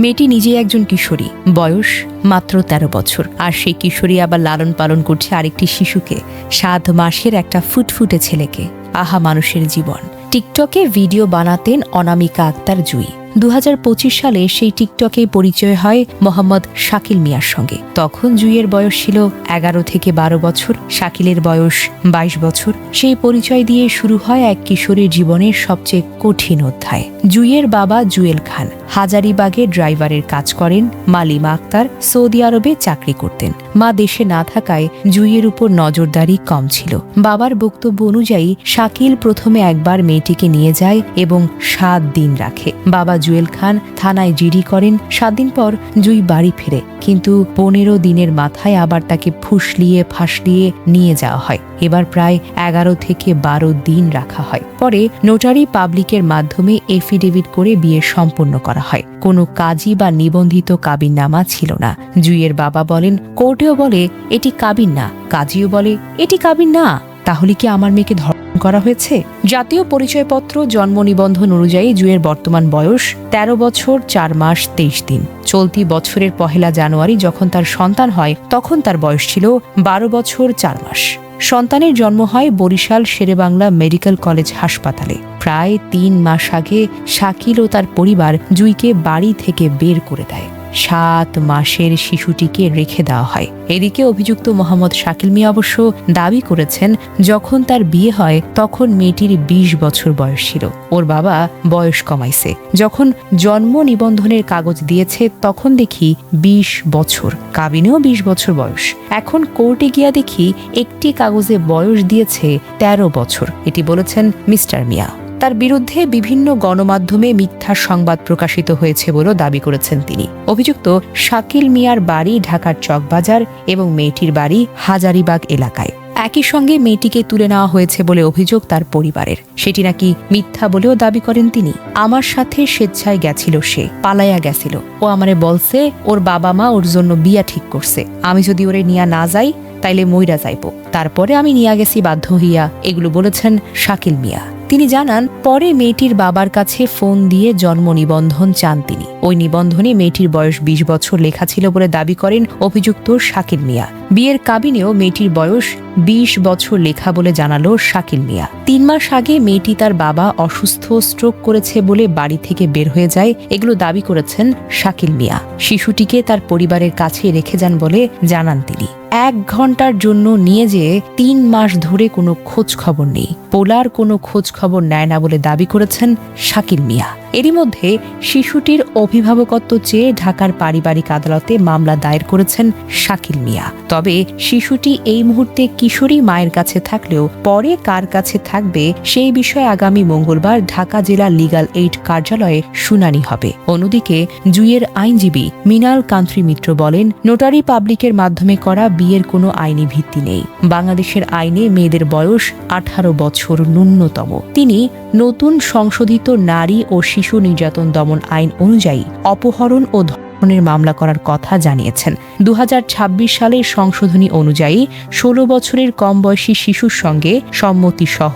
মেয়েটি নিজেই একজন কিশোরী, বয়স মাত্র ১৩ বছর। আর সেই কিশোরী আবার লালন পালন করছে আরেকটি শিশুকে, ৭ মাসের একটা ফুটফুটে ছেলেকে। আহা মানুষের জীবন। টিকটকে ভিডিও বানাতেন অনামিকা আক্তার জুঁই। ২০২৫ সালে সেই টিকটকেই পরিচয় হয় মোহাম্মদ শাকিল মিয়ার সঙ্গে। তখন জুঁইয়ের বয়স ছিল ১১ থেকে ১২ বছর, শাকিলের বয়স ২২ বছর। সেই পরিচয় দিয়ে শুরু হয় এক কিশোরীর জীবনের সবচেয়ে কঠিন অধ্যায়। জুঁইয়ের বাবা জুয়েল খান হাজারিবাগে ড্রাইভারের কাজ করেন, মালিমা আক্তার সৌদি আরবে চাকরি করতেন। মা দেশে না থাকায় জুঁইয়ের উপর নজরদারি কম ছিল। বাবার বক্তব্য অনুযায়ী শাকিল প্রথমে একবার মেয়েটিকে নিয়ে যায় এবং ৭ দিন রাখে। বাবা জুয়েল খান থানায় জিডি করেন। ৭ দিন পর জুঁই বাড়ি ফেরে, কিন্তু ১৫ দিনের মাথায় আবার তাকে ফুসলিয়ে ফাসলিয়ে নিয়ে যাওয়া হয়। এবার প্রায় ১১ থেকে ১২ দিন রাখা হয়। পরে নোটারি পাবলিকের মাধ্যমে এফিডেভিট করে বিয়ে সম্পন্ন করা হয়। কোনো কাজী বা নিবন্ধিত কাবিননামা ছিল না। জুঁইয়ের বাবা বলেন, কোর্টেও বলে এটি কাবিন না, কাজীও বলে এটি কাবিন না। তাহলে কি আমার মেয়েকে ধর্ষণ করা হয়েছে? জাতীয় পরিচয়পত্র জন্ম নিবন্ধন অনুযায়ী জুঁইয়ের বর্তমান বয়স ১৩ বছর ৪ মাস ২৩ দিন। চলতি বছরের ১ জানুয়ারি যখন তার সন্তান হয়, তখন তার বয়স ছিল ১২ বছর ৪ মাস। সন্তানের জন্ম হয় বরিশাল শেরেবাংলা মেডিকেল কলেজ হাসপাতালে। প্রায় ৩ মাস আগে শাকিল ও তার পরিবার জুঁইকে বাড়ি থেকে বের করে দেয়। ৭ মাসের শিশুটিকে রেখে দেওয়া হয়। এদিকে অভিযুক্ত মোহাম্মদ শাকিল মিয়া অবশ্য দাবি করেছেন, যখন তার বিয়ে হয় তখন মেয়েটির ২০ বছর বয়স ছিল। ওর বাবা বয়স কমাইছে। যখন জন্ম নিবন্ধনের কাগজ দিয়েছে তখন দেখি ২০ বছর, কাবিনেও ২০ বছর বয়স। এখন কোর্টে গিয়া দেখি একটি কাগজে বয়স দিয়েছে ১৩ বছর। এটি বলেছেন মিস্টার মিয়া। তার বিরুদ্ধে বিভিন্ন গণমাধ্যমে মিথ্যা সংবাদ প্রকাশিত হয়েছে বলেও দাবি করেছেন তিনি। অভিযুক্ত শাকিল মিয়ার বাড়ি ঢাকার চকবাজার এবং মেয়েটির বাড়ি হাজারিবাগ এলাকায়। একই সঙ্গে মেয়েটিকে তুলে নেওয়া হয়েছে বলে অভিযোগ তার পরিবারের। সেটি নাকি মিথ্যা বলেও দাবি করেন তিনি। আমার সাথে স্বেচ্ছায় গেছিল, সে পালাইয়া গেছিল। ও আমারে বলছে ওর বাবা মা ওর জন্য বিয়া ঠিক করছে, আমি যদি ওরে নিয়া না যাই তাইলে মইরা যাইব। তারপরে আমি নিয়া গেছি বাধ্য হইয়া, এগুলো বলেছেন শাকিল মিয়া। তিনি জানান, পরে মেয়েটির বাবার কাছে ফোন দিয়ে জন্ম নিবন্ধন চান তিনি। ওই নিবন্ধনে মেয়েটির বয়স ২০ বছর লেখা ছিল বলে দাবি করেন অভিযুক্ত শাকিল মিয়া। বিয়ের কাবিনেও মেয়েটির বয়স ২০ বছর লেখা বলে জানালো শাকিল মিয়া। ৩ মাস আগে মেয়েটি তার বাবা অসুস্থ, স্ট্রোক করেছে বলে বাড়ি থেকে বের হয়ে যায়, এগুলো দাবি করেছেন শাকিল মিয়া। শিশুটিকে তার পরিবারের কাছে রেখে যান বলে জানান তিনি। ১ ঘন্টার জন্য নিয়ে যেয়ে ৩ মাস ধরে কোনো খোঁজ খবর নেই, পোলার কোনো খোঁজ খবর নেয় না বলে দাবি করেছেন শাকিল মিয়া। এরই মধ্যে শিশুটির অভিভাবকত্ব চেয়ে ঢাকার পারিবারিক আদালতে মামলা দায়ের করেছেন শাকিল মিয়া। তবে শিশুটি এই মুহূর্তে কিশোরী মায়ের কাছে থাকলেও পরে কার কাছে থাকবে সেই বিষয়ে আগামী মঙ্গলবার ঢাকা জেলা লিগ্যাল এইড কার্যালয়ে শুনানি হবে। অন্যদিকে জুঁইয়ের আইনজীবী মৃণাল কান্ত্রী মিত্র বলেন, নোটারি পাবলিকের মাধ্যমে করা বিয়ের কোনো আইনি ভিত্তি নেই। বাংলাদেশের আইনে মেয়েদের বয়স ১৮ বছর ন্যূনতম। তিনি নতুন সংশোধিত নারী ও শিশু নির্যাতন দমন আইন অনুযায়ী অপহরণ ও ধর্ষণের মামলা করার কথা জানিয়েছেন। ২০২৬ সালের সংশোধনী অনুযায়ী ১৬ বছরের কম বয়সী শিশুর সঙ্গে সম্মতি সহ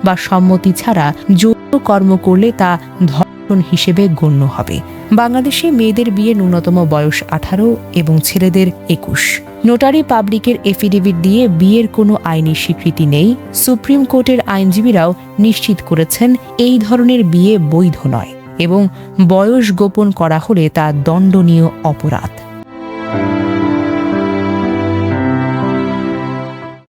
বা সম্মতি ছাড়া যৌন কর্ম করলে তা ধর্ষণ হিসেবে গণ্য হবে। বাংলাদেশে মেয়েদের বিয়ে ন্যূনতম বয়স ১৮ এবং ছেলেদের ২১। নোটারি পাবলিকের এফিডেভিট দিয়ে বিয়ের কোনো আইনি স্বীকৃতি নেই। সুপ্রিম কোর্টের আইনজীবীরাও নিশ্চিত করেছেন এই ধরনের বিয়ে বৈধ নয় এবং বয়স গোপন করা হলে তা দণ্ডনীয় অপরাধ।